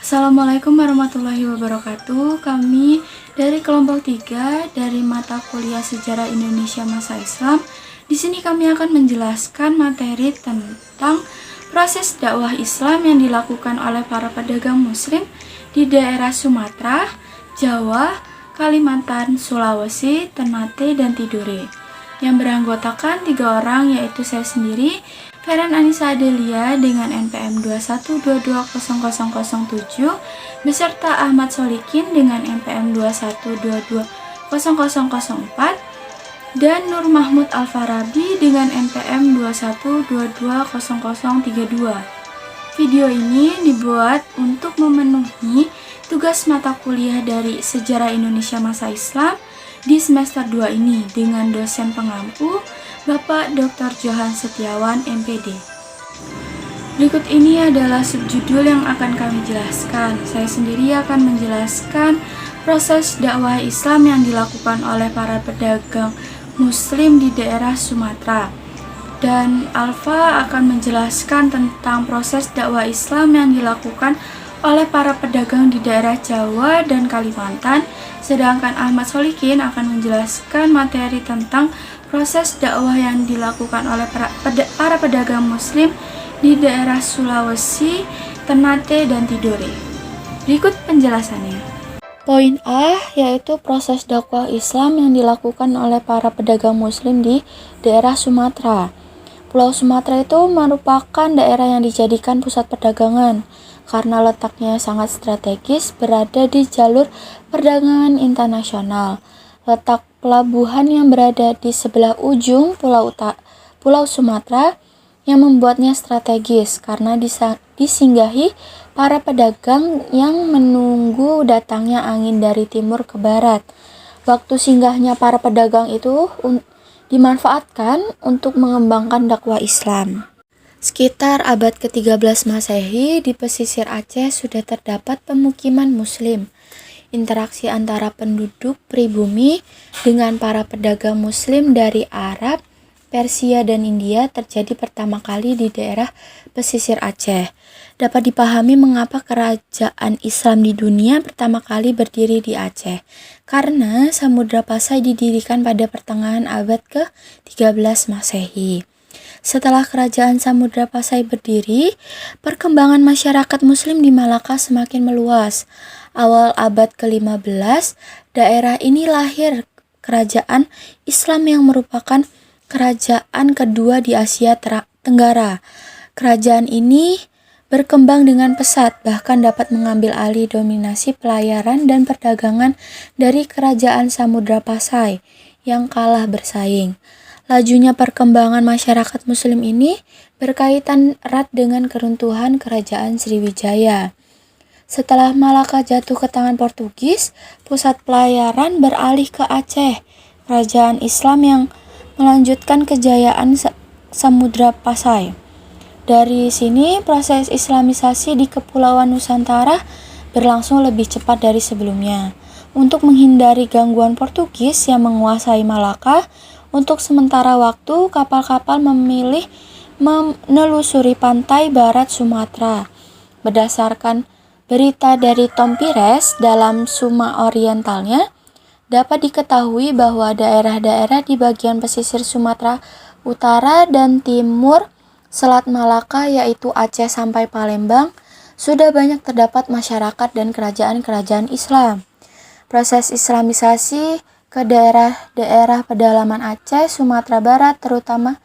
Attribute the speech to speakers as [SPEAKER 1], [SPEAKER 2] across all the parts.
[SPEAKER 1] Assalamualaikum warahmatullahi wabarakatuh. Kami dari kelompok 3 dari mata kuliah Sejarah Indonesia Masa Islam. Di sini kami akan menjelaskan materi tentang proses dakwah Islam yang dilakukan oleh para pedagang muslim di daerah Sumatera, Jawa, Kalimantan, Sulawesi, Ternate, dan Tidore, yang beranggotakan 3 orang, yaitu saya sendiri, Feren Anissa Adelia dengan NPM 212200007 beserta Ahmad Solikin dengan NPM 2122004 dan Nur Mahmud Alfarabi dengan NPM 2122032. Video ini dibuat untuk memenuhi tugas mata kuliah dari Sejarah Indonesia Masa Islam di semester 2 ini dengan dosen pengampu Bapak Dr. Johan Setiawan, MPD. Berikut ini adalah subjudul yang akan kami jelaskan. Saya sendiri akan menjelaskan proses dakwah Islam yang dilakukan oleh para pedagang muslim di daerah Sumatera. Dan Alfa akan menjelaskan tentang proses dakwah Islam yang dilakukan oleh para pedagang di daerah Jawa dan Kalimantan. Sedangkan Ahmad Solikin akan menjelaskan materi tentang proses dakwah yang dilakukan oleh para pedagang muslim di daerah Sulawesi, Ternate, dan Tidore. Berikut penjelasannya. Poin A yaitu proses dakwah Islam yang dilakukan oleh para pedagang muslim di daerah Sumatera. Pulau Sumatera itu merupakan daerah yang dijadikan pusat perdagangan karena letaknya sangat strategis berada di jalur perdagangan internasional. Letak pelabuhan yang berada di sebelah ujung Pulau Sumatera yang membuatnya strategis karena disinggahi para pedagang yang menunggu datangnya angin dari timur ke barat. Waktu singgahnya para pedagang itu dimanfaatkan untuk mengembangkan dakwah Islam. Sekitar abad ke-13 Masehi, di pesisir Aceh sudah terdapat pemukiman muslim. Interaksi antara penduduk pribumi dengan para pedagang muslim dari Arab, Persia, dan India terjadi pertama kali di daerah pesisir Aceh. Dapat dipahami mengapa kerajaan Islam di dunia pertama kali berdiri di Aceh, karena Samudra Pasai didirikan pada pertengahan abad ke-13 Masehi. Setelah kerajaan Samudra Pasai berdiri, perkembangan masyarakat muslim di Malaka semakin meluas. Awal abad ke-15, daerah ini lahir kerajaan Islam yang merupakan kerajaan kedua di Asia Tenggara. Kerajaan ini berkembang dengan pesat, bahkan dapat mengambil alih dominasi pelayaran dan perdagangan dari kerajaan Samudra Pasai yang kalah bersaing. Lajunya perkembangan masyarakat muslim ini berkaitan erat dengan keruntuhan kerajaan Sriwijaya. Setelah Malaka jatuh ke tangan Portugis, pusat pelayaran beralih ke Aceh. Kerajaan Islam yang melanjutkan kejayaan Samudra Pasai. Dari sini, proses islamisasi di Kepulauan Nusantara berlangsung lebih cepat dari sebelumnya. Untuk menghindari gangguan Portugis yang menguasai Malaka, untuk sementara waktu kapal-kapal memilih menelusuri pantai barat Sumatera. Berdasarkan berita dari Tom Pires dalam Suma Orientalnya, dapat diketahui bahwa daerah-daerah di bagian pesisir Sumatera Utara dan Timur Selat Malaka, yaitu Aceh sampai Palembang, sudah banyak terdapat masyarakat dan kerajaan-kerajaan Islam. Proses islamisasi ke daerah-daerah pedalaman Aceh, Sumatera Barat terutama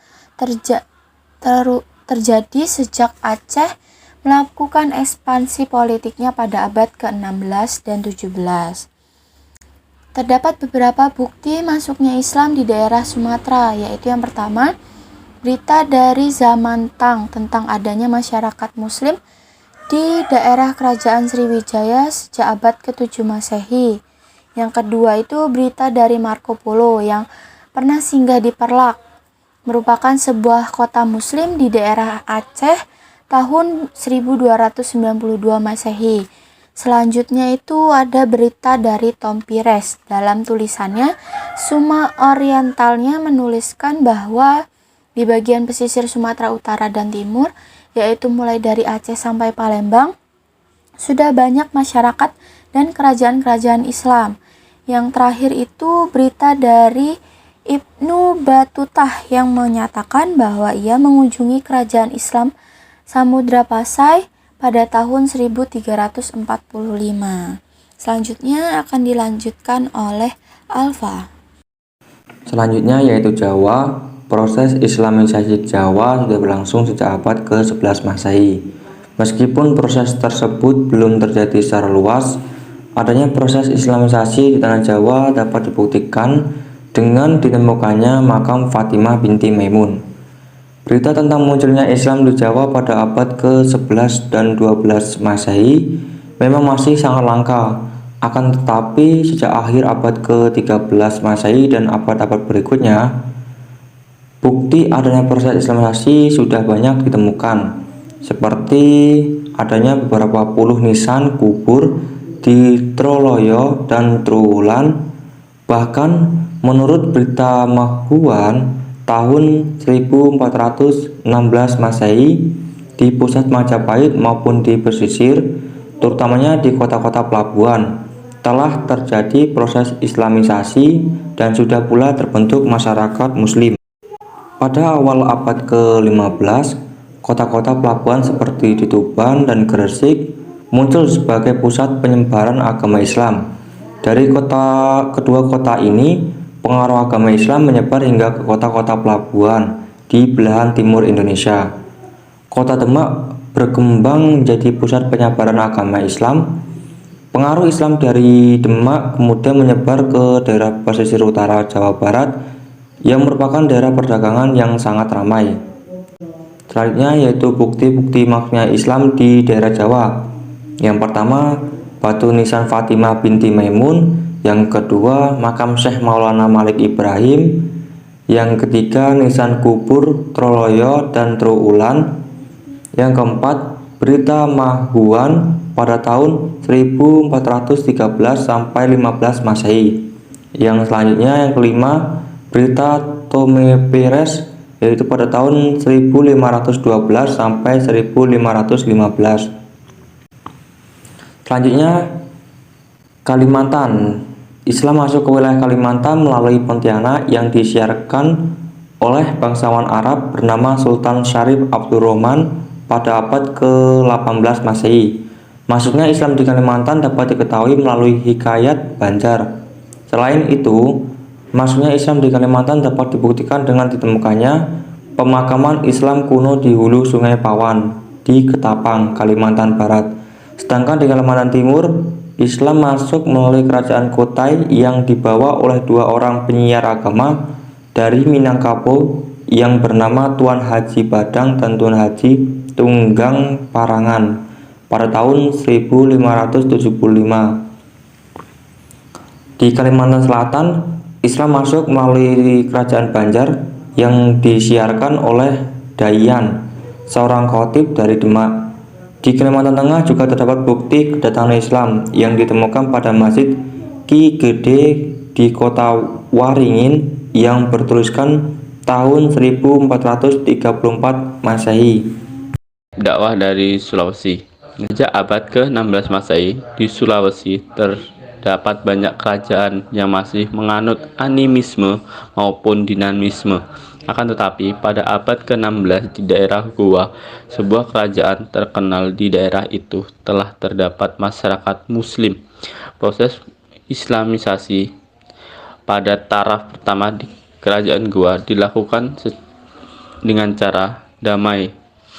[SPEAKER 1] terjadi sejak Aceh melakukan ekspansi politiknya pada abad ke-16 dan 17. Terdapat beberapa bukti masuknya Islam di daerah Sumatera, yaitu yang pertama, berita dari zaman Tang tentang adanya masyarakat muslim di daerah kerajaan Sriwijaya sejak abad ke-7 Masehi. Yang kedua itu berita dari Marco Polo yang pernah singgah di Perlak, merupakan sebuah kota muslim di daerah Aceh tahun 1292 Masehi. Selanjutnya itu ada berita dari Tom Pires. Dalam tulisannya, Suma Orientalnya menuliskan bahwa di bagian pesisir Sumatera Utara dan Timur, yaitu mulai dari Aceh sampai Palembang, sudah banyak masyarakat dan kerajaan-kerajaan Islam. Yang terakhir itu berita dari Ibnu Batutah yang menyatakan bahwa ia mengunjungi kerajaan Islam Samudra Pasai pada tahun 1345. Selanjutnya akan dilanjutkan oleh Alfa.
[SPEAKER 2] Selanjutnya yaitu Jawa. Proses Islamisasi Jawa sudah berlangsung sejak abad ke-11 Masehi. Meskipun proses tersebut belum terjadi secara luas, adanya proses Islamisasi di tanah Jawa dapat dibuktikan dengan ditemukannya makam Fatimah binti Maimun. Berita tentang munculnya Islam di Jawa pada abad ke-11 dan 12 Masehi memang masih sangat langka. Akan tetapi sejak akhir abad ke-13 Masehi dan abad-abad berikutnya, bukti adanya proses Islamisasi sudah banyak ditemukan, seperti adanya beberapa puluh nisan kubur di Troloyo dan Trowulan. Bahkan menurut berita Mahuan tahun 1416 Masehi, di pusat Majapahit maupun di pesisir, terutamanya di kota-kota pelabuhan, telah terjadi proses Islamisasi dan sudah pula terbentuk masyarakat Muslim. Pada awal abad ke-15, kota-kota pelabuhan seperti di Tuban dan Gresik muncul sebagai pusat penyebaran agama Islam. Dari kedua kota ini, pengaruh agama Islam menyebar hingga ke kota-kota pelabuhan di belahan timur Indonesia. Kota Demak berkembang menjadi pusat penyebaran agama Islam. Pengaruh Islam dari Demak kemudian menyebar ke daerah pesisir utara Jawa Barat yang merupakan daerah perdagangan yang sangat ramai. Selanjutnya yaitu bukti-bukti maksudnya Islam di daerah Jawa. Yang pertama, batu nisan Fatimah binti Maimun. Yang kedua, makam Syekh Maulana Malik Ibrahim. Yang ketiga, nisan kubur Troloyo dan Trowulan. Yang keempat, berita Mahuan pada tahun 1413 sampai 15 Masehi. Yang selanjutnya yang kelima, berita Tomepires, yaitu pada tahun 1512 sampai 1515. Selanjutnya Kalimantan. Islam masuk ke wilayah Kalimantan melalui Pontianak yang disiarkan oleh bangsawan Arab bernama Sultan Syarif Abdurrahman pada abad ke-18 Masehi. Masuknya Islam di Kalimantan dapat diketahui melalui Hikayat Banjar. Selain itu, masuknya Islam di Kalimantan dapat dibuktikan dengan ditemukannya pemakaman Islam kuno di hulu Sungai Pawan di Ketapang, Kalimantan Barat. Sedangkan di Kalimantan Timur, Islam masuk melalui kerajaan Kutai yang dibawa oleh dua orang penyiar agama dari Minangkabau yang bernama Tuan Haji Badang dan Tuan Haji Tunggang Parangan pada tahun 1575. Di Kalimantan Selatan, Islam masuk melalui kerajaan Banjar yang disiarkan oleh Dayan, seorang khatib dari Demak. Di Kalimantan Tengah juga terdapat bukti kedatangan Islam yang ditemukan pada Masjid Ki Gede di kota Waringin yang bertuliskan tahun 1434 Masehi.
[SPEAKER 3] Dakwah dari Sulawesi. Sejak abad ke-16 Masehi, di Sulawesi terdapat banyak kerajaan yang masih menganut animisme maupun dinamisme. Akan tetapi, pada abad ke-16 di daerah Goa, sebuah kerajaan terkenal di daerah itu telah terdapat masyarakat Muslim. Proses Islamisasi pada taraf pertama di kerajaan Goa dilakukan dengan cara damai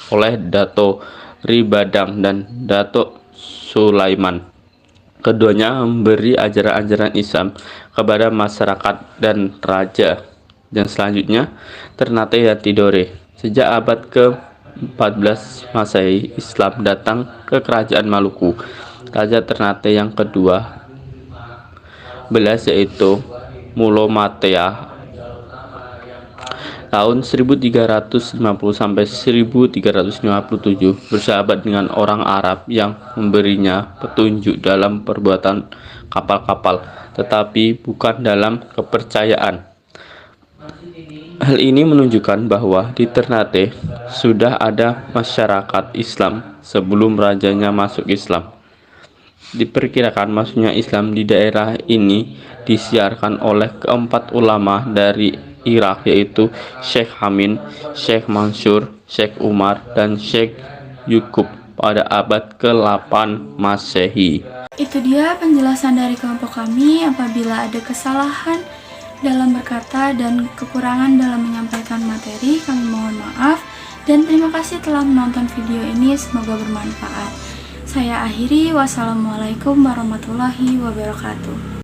[SPEAKER 3] oleh Dato Ribadang dan Dato Sulaiman. Keduanya memberi ajaran-ajaran Islam kepada masyarakat dan raja. Dan selanjutnya Ternate dan Tidore. Sejak abad ke-14 Masehi, Islam datang ke kerajaan Maluku. Raja Ternate yang kedua belas yaitu Mulomatea tahun 1350 sampai 1357 bersahabat dengan orang Arab yang memberinya petunjuk dalam perbuatan kapal-kapal, tetapi bukan dalam kepercayaan. Hal ini menunjukkan bahwa di Ternate sudah ada masyarakat Islam sebelum rajanya masuk Islam. Diperkirakan masuknya Islam di daerah ini disiarkan oleh keempat ulama dari Irak, yaitu Syekh Hamin, Syekh Mansur, Syekh Umar, dan Syekh Yukub pada abad ke-8 Masehi.
[SPEAKER 1] Itu dia penjelasan dari kelompok kami. Apabila ada kesalahan dalam berkata dan kekurangan dalam menyampaikan materi, kami mohon maaf. Dan terima kasih telah menonton video ini, semoga bermanfaat. Saya akhiri, wassalamualaikum warahmatullahi wabarakatuh.